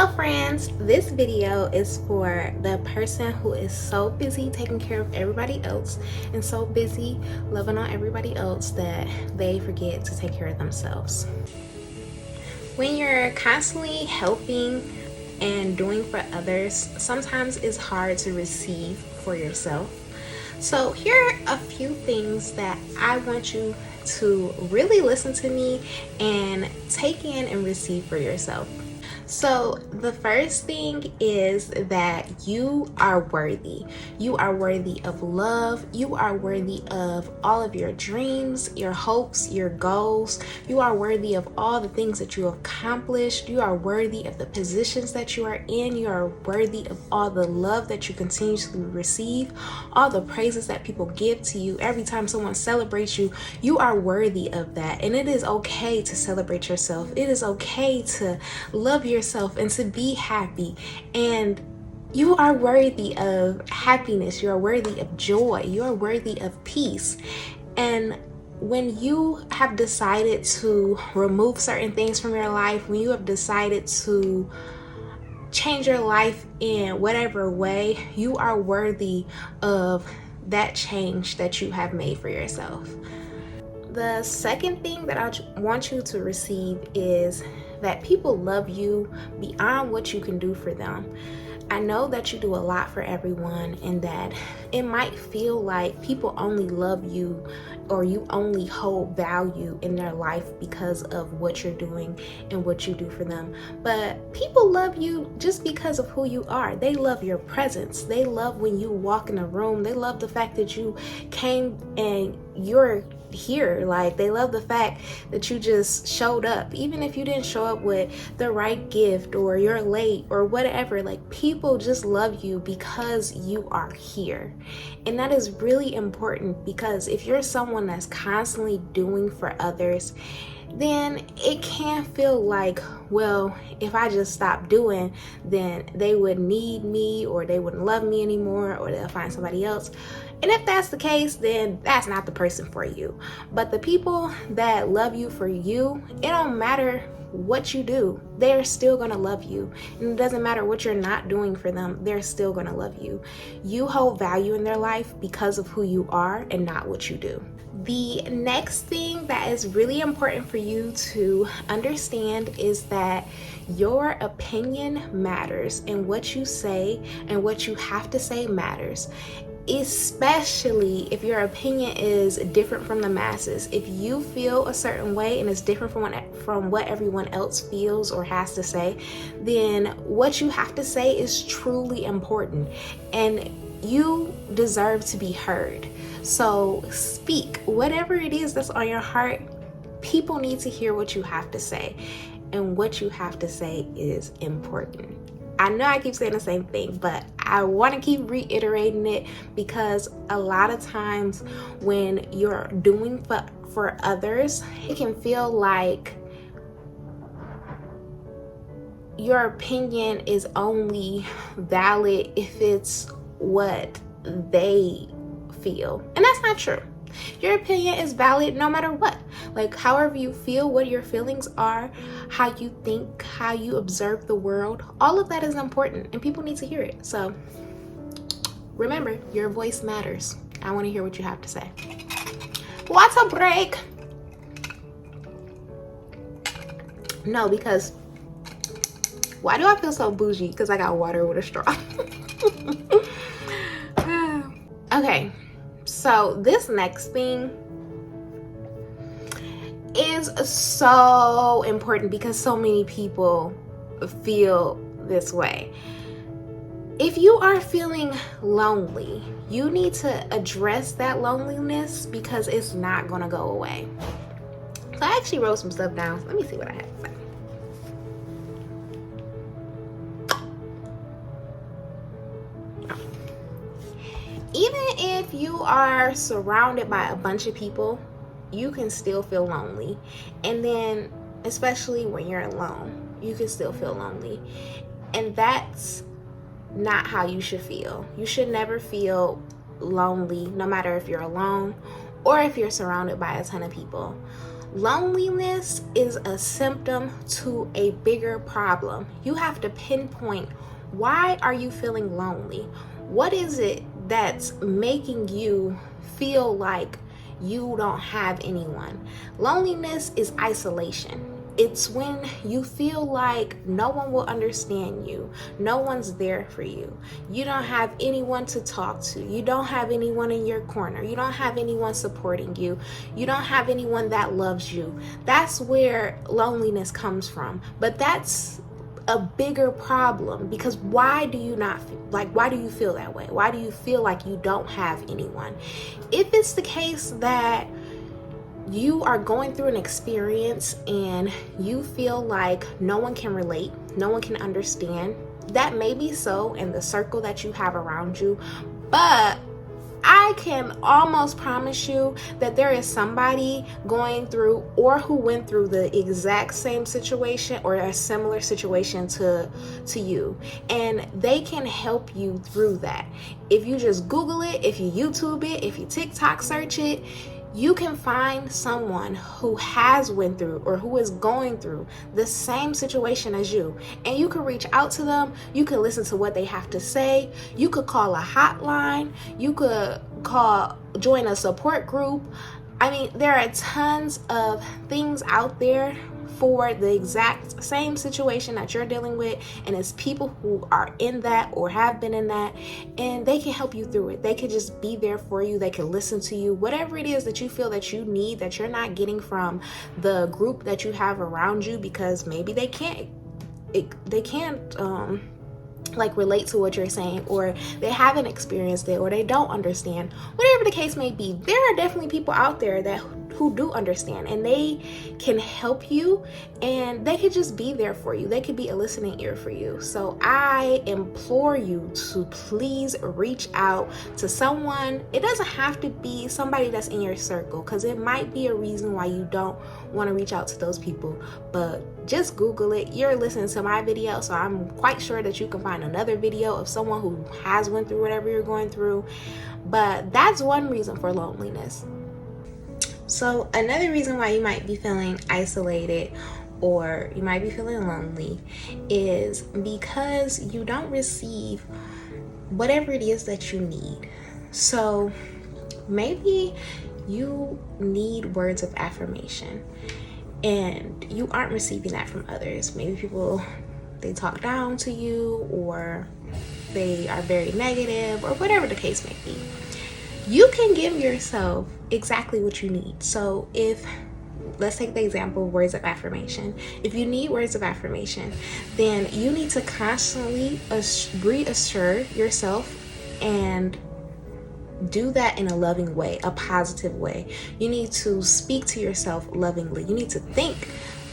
Hello friends, this video is for the person who is so busy taking care of everybody else and so busy loving on everybody else that they forget to take care of themselves. When you're constantly helping and doing for others, sometimes it's hard to receive for yourself. So here are a few things that I want you to really listen to me and take in and receive for yourself. So the first thing is that you are worthy. You are worthy of love. You are worthy of all of your dreams, your hopes, your goals. You are worthy of all the things that you have accomplished. You are worthy of the positions that you are in. You are worthy of all the love that you continuously receive, all the praises that people give to you. Every time someone celebrates you, you are worthy of that. And it is okay to celebrate yourself. It is okay to love yourself and to be happy, and you are worthy of happiness. You are worthy of joy. You are worthy of peace. And when you have decided to remove certain things from your life, when you have decided to change your life in whatever way, you are worthy of that change that you have made for yourself. The second thing that I want you to receive is that people love you beyond what you can do for them. I know that you do a lot for everyone, and that it might feel like people only love you or you only hold value in their life because of what you're doing and what you do for them. But people love you just because of who you are. They love your presence. They love when you walk in a room. They love the fact that you came and you're here. Like, they love the fact that you just showed up, even if you didn't show up with the right gift or you're late or whatever. Like, people just love you because you are here. And that is really important, because if you're someone that's constantly doing for others, then it can feel like, well, if I just stop doing, then they would need me, or they wouldn't love me anymore, or they'll find somebody else. And if that's the case, then that's not the person for you. But the people that love you for you, it don't matter what you do, they're still gonna love you. And it doesn't matter what you're not doing for them, they're still gonna love you. You hold value in their life because of who you are and not what you do. The next thing that is really important for you to understand is that your opinion matters, and what you say and what you have to say matters. Especially if your opinion is different from the masses. If you feel a certain way and it's different from what everyone else feels or has to say, then what you have to say is truly important, and you deserve to be heard. So speak whatever it is that's on your heart. People need to hear what you have to say, and what you have to say is important. I know I keep saying the same thing, but I want to keep reiterating it, because a lot of times when you're doing for others, it can feel like your opinion is only valid if it's what they feel. And that's not true. Your opinion is valid no matter what. Like, however you feel, what your feelings are, how you think, how you observe the world, all of that is important, and people need to hear it. So remember, your voice matters. I want to hear what you have to say. Water break. No, because why do I feel so bougie? Because I got water with a straw. Okay, so this next thing is so important, because so many people feel this way. If you are feeling lonely, you need to address that loneliness, because it's not gonna go away. So I actually wrote some stuff down. Let me see what I have to say. Even if you are surrounded by a bunch of people, you can still feel lonely. And then, especially when you're alone, you can still feel lonely. And that's not how you should feel. You should never feel lonely, no matter if you're alone or if you're surrounded by a ton of people. Loneliness is a symptom to a bigger problem. You have to pinpoint, why are you feeling lonely? What is it that's making you feel like you don't have anyone? Loneliness is isolation. It's when you feel like no one will understand you. No one's there for you. You don't have anyone to talk to. You don't have anyone in your corner. You don't have anyone supporting you. You don't have anyone that loves you. That's where loneliness comes from. But that's a bigger problem, because why do you feel that way? Why do you feel like you don't have anyone? If it's the case that you are going through an experience and you feel like no one can relate, no one can understand, that may be so in the circle that you have around you, but I can almost promise you that there is somebody going through or who went through the exact same situation or a similar situation to you, and they can help you through that. If you just Google it, if you YouTube it, if you TikTok search it, you can find someone who has went through or who is going through the same situation as you, and you can reach out to them. You can listen to what they have to say. You could call a hotline. You could join a support group. I mean, there are tons of things out there for the exact same situation that you're dealing with, and it's people who are in that or have been in that, and they can help you through it. They can just be there for you. They can listen to you. Whatever it is that you feel that you need, that you're not getting from the group that you have around you, because maybe they can't relate to what you're saying, or they haven't experienced it, or they don't understand. Whatever the case may be, there are definitely people out there who do understand, and they can help you, and they could just be there for you. They could be a listening ear for you. So I implore you to please reach out to someone. It doesn't have to be somebody that's in your circle, because it might be a reason why you don't want to reach out to those people, but just Google it. You're listening to my video, so I'm quite sure that you can find another video of someone who has went through whatever you're going through. But that's one reason for loneliness. So another reason why you might be feeling isolated or you might be feeling lonely is because you don't receive whatever it is that you need. So maybe you need words of affirmation and you aren't receiving that from others. Maybe people, they talk down to you, or they are very negative, or whatever the case may be. You can give yourself exactly what you need. So let's take the example of words of affirmation. If you need words of affirmation, then you need to constantly reassure yourself and do that in a loving way, a positive way. You need to speak to yourself lovingly. You need to think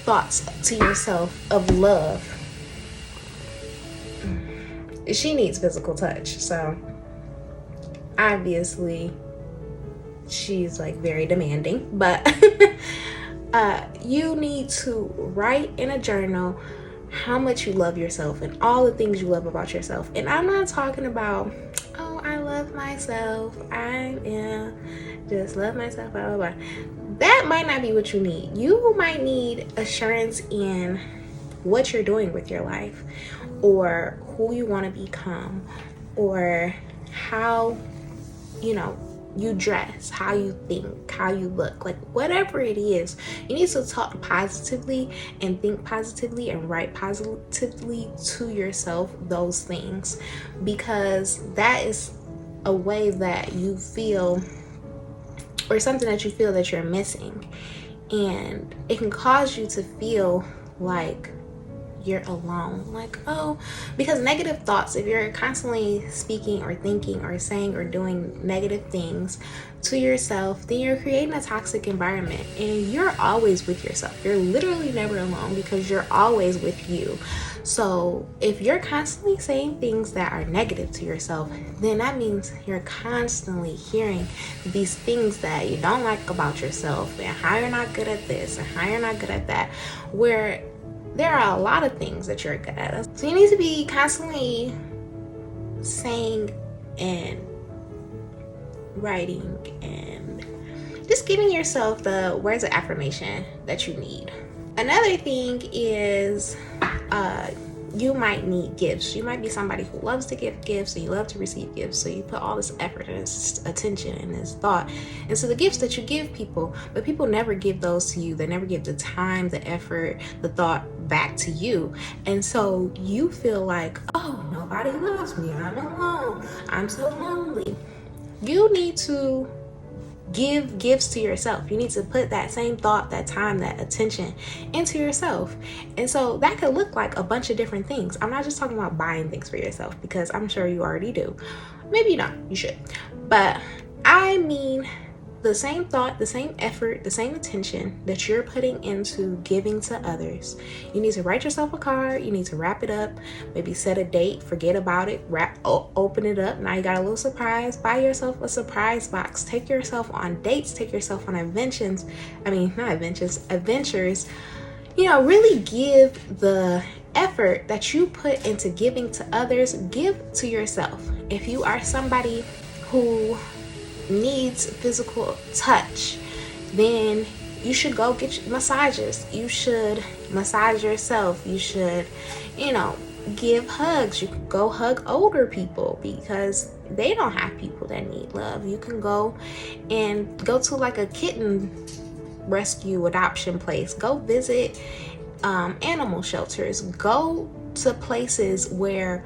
thoughts to yourself of love. She needs physical touch, so obviously she's like very demanding, but you need to write in a journal how much you love yourself and all the things you love about yourself. And I'm not talking about, oh, I love myself, just love myself, blah, blah, blah. That might not be what you need. You might need assurance in what you're doing with your life, or who you want to become, or how you dress, how you think, how you look, like whatever it is. You need to talk positively and think positively and write positively to yourself those things, because that is a way that you feel, or something that you feel that you're missing, and it can cause you to feel like you're alone. Like, oh, because negative thoughts, if you're constantly speaking or thinking or saying or doing negative things to yourself, then you're creating a toxic environment, and you're always with yourself. You're literally never alone, because you're always with you. So if you're constantly saying things that are negative to yourself, then that means you're constantly hearing these things that you don't like about yourself, and how you're not good at this and how you're not good at that, where there are a lot of things that you're good at. So you need to be constantly saying and writing and just giving yourself the words of affirmation that you need. Another thing is you might need gifts. You might be somebody who loves to give gifts and you love to receive gifts. So you put all this effort and this attention and this thought into the gifts that you give people, but people never give those to you. They never give the time, the effort, the thought back to you. And so you feel like, oh, nobody loves me. I'm alone. I'm so lonely. You need to give gifts to yourself. You need to put that same thought, that time, that attention into yourself. And so that could look like a bunch of different things. I'm not just talking about buying things for yourself, because I'm sure you already do. Maybe not, you should. But I mean the same thought, the same effort, the same attention that you're putting into giving to others. You need to write yourself a card. You need to wrap it up, maybe set a date, forget about it, open it up. Now you got a little surprise. Buy yourself a surprise box. Take yourself on dates. Take yourself on adventures. You know, really give the effort that you put into giving to others, give to yourself. If you are somebody who needs physical touch, then you should go get massages. You should massage yourself. You should, give hugs. You can go hug older people because they don't have people that need love. You can go to like a kitten rescue adoption place. Go visit animal shelters. Go to places where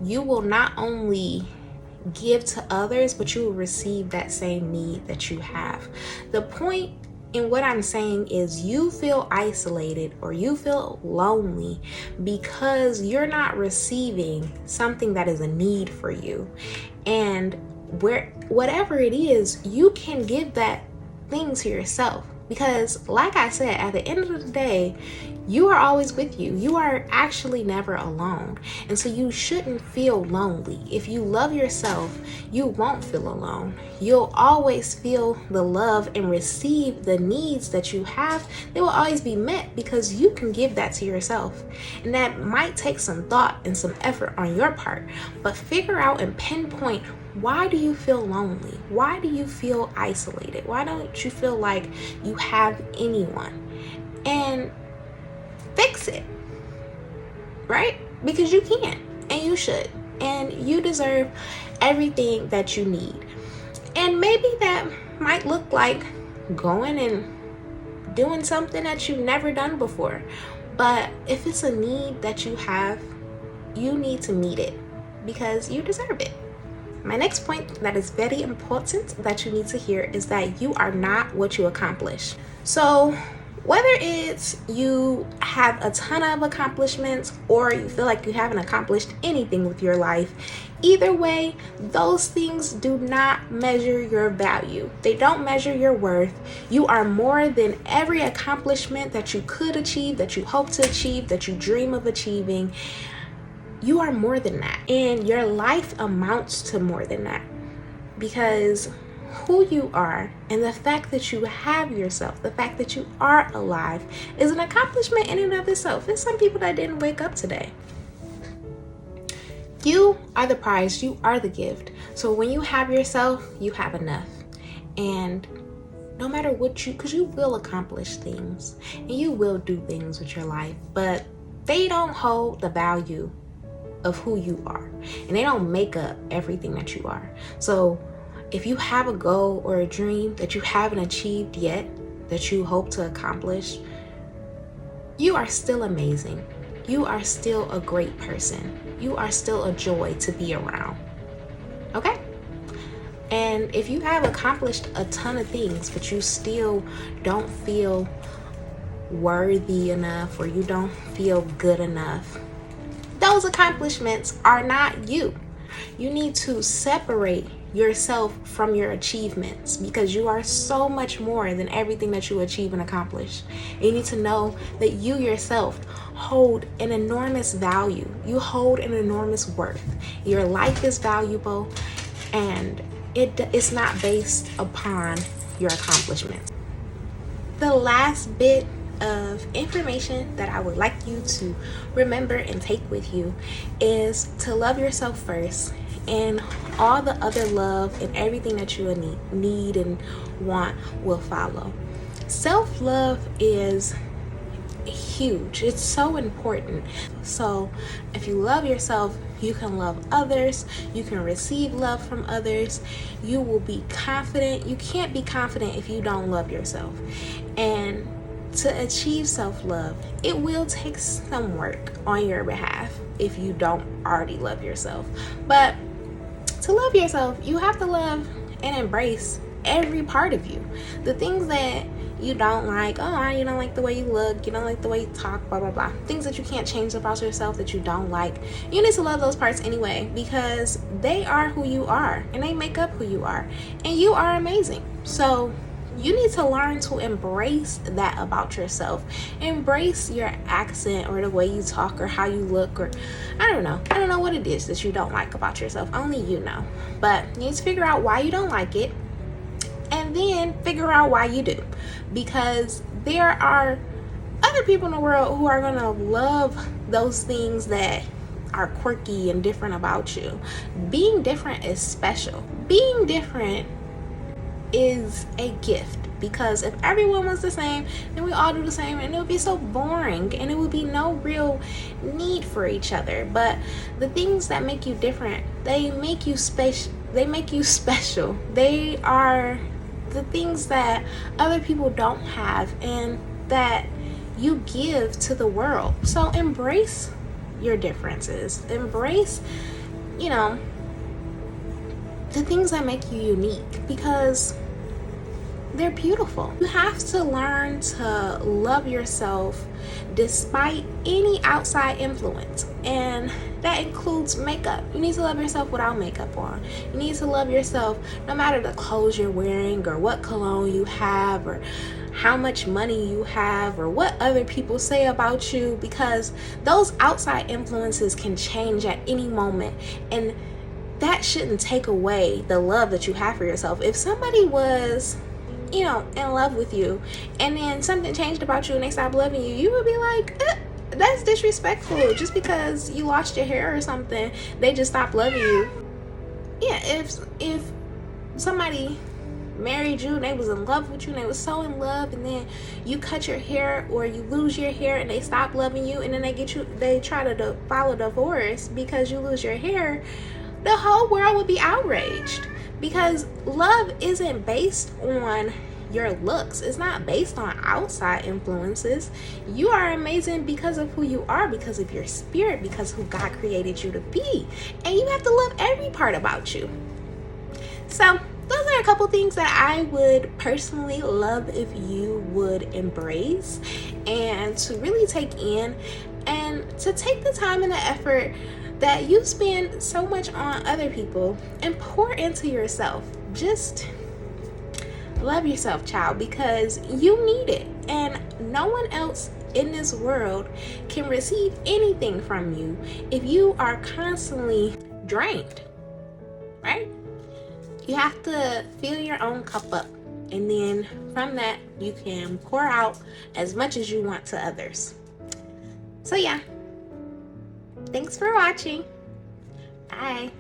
you will not only give to others, but you will receive that same need that you have. The point in what I'm saying is you feel isolated or you feel lonely because you're not receiving something that is a need for you. And whatever it is, you can give that thing to yourself. Because like I said, at the end of the day, you are always with you. You are actually never alone. And so you shouldn't feel lonely. If you love yourself, you won't feel alone. You'll always feel the love and receive the needs that you have. They will always be met because you can give that to yourself. And that might take some thought and some effort on your part. But figure out and pinpoint, why do you feel lonely? Why do you feel isolated? Why don't you feel like you have anyone? And fix it, right? Because you can and you should, and you deserve everything that you need. And maybe that might look like going and doing something that you've never done before. But if it's a need that you have, you need to meet it because you deserve it. My next point that is very important that you need to hear is that you are not what you accomplish. So whether it's you have a ton of accomplishments or you feel like you haven't accomplished anything with your life, either way, those things do not measure your value. They don't measure your worth. You are more than every accomplishment that you could achieve, that you hope to achieve, that you dream of achieving. You are more than that. And your life amounts to more than that. Because who you are and the fact that you have yourself, the fact that you are alive, is an accomplishment in and of itself. There's some people that didn't wake up today. You are the prize. You are the gift. So when you have yourself, you have enough. And no matter what because you will accomplish things and you will do things with your life, but they don't hold the value of who you are, and they don't make up everything that you are. So if you have a goal or a dream that you haven't achieved yet, that you hope to accomplish, you are still amazing. You are still a great person. You are still a joy to be around. Okay? And if you have accomplished a ton of things, but you still don't feel worthy enough or you don't feel good enough, those accomplishments are not you. You need to separate yourself from your achievements because you are so much more than everything that you achieve and accomplish. And you need to know that you yourself hold an enormous value. You hold an enormous worth. Your life is valuable and it's not based upon your accomplishments. The last bit of information that I would like you to remember and take with you is to love yourself first and all the other love and everything that you need and want will follow. Self-love is huge. It's so important. So if you love yourself, you can love others. You can receive love from others. You will be confident. You can't be confident if you don't love yourself. And to achieve self-love, it will take some work on your behalf if you don't already love yourself. But to love yourself, you have to love and embrace every part of you. The things that you don't like, you don't like the way you look, you don't like the way you talk, blah blah blah, things that you can't change about yourself that you don't like, you need to love those parts anyway, because they are who you are and they make up who you are, and you are amazing. So you need to learn to embrace that about yourself. Embrace your accent or the way you talk or how you look, or I don't know what it is that you don't like about yourself. Only you know. But you need to figure out why you don't like it, and then figure out why you do, because there are other people in the world who are going to love those things that are quirky and different about you. Being different is special. Being different is a gift, because if everyone was the same, then we all do the same, and it would be so boring and it would be no real need for each other. But the things that make you different, they make you special. They are the things that other people don't have and that you give to the world. So embrace your differences. Embrace, the things that make you unique, because they're beautiful. You have to learn to love yourself despite any outside influence, and that includes makeup. You need to love yourself without makeup on. You need to love yourself no matter the clothes you're wearing or what cologne you have or how much money you have or what other people say about you, because those outside influences can change at any moment, and that shouldn't take away the love that you have for yourself. If somebody was in love with you and then something changed about you and they stopped loving you, you would be like, that's disrespectful. Just because you lost your hair or something, they just stopped loving you. Yeah, if somebody married you and they was in love with you and they was so in love, and then you cut your hair or you lose your hair and they stop loving you, and then they try to file a divorce because you lose your hair, the whole world would be outraged. Because love isn't based on your looks. It's not based on outside influences. You are amazing because of who you are, because of your spirit, because who God created you to be. And you have to love every part about you. So those are a couple things that I would personally love if you would embrace and to really take in, and to take the time and the effort that you spend so much on other people and pour into yourself. Just love yourself, child, because you need it, and no one else in this world can receive anything from you if you are constantly drained, right? You have to fill your own cup up, and then from that you can pour out as much as you want to others. So yeah, thanks for watching. Bye.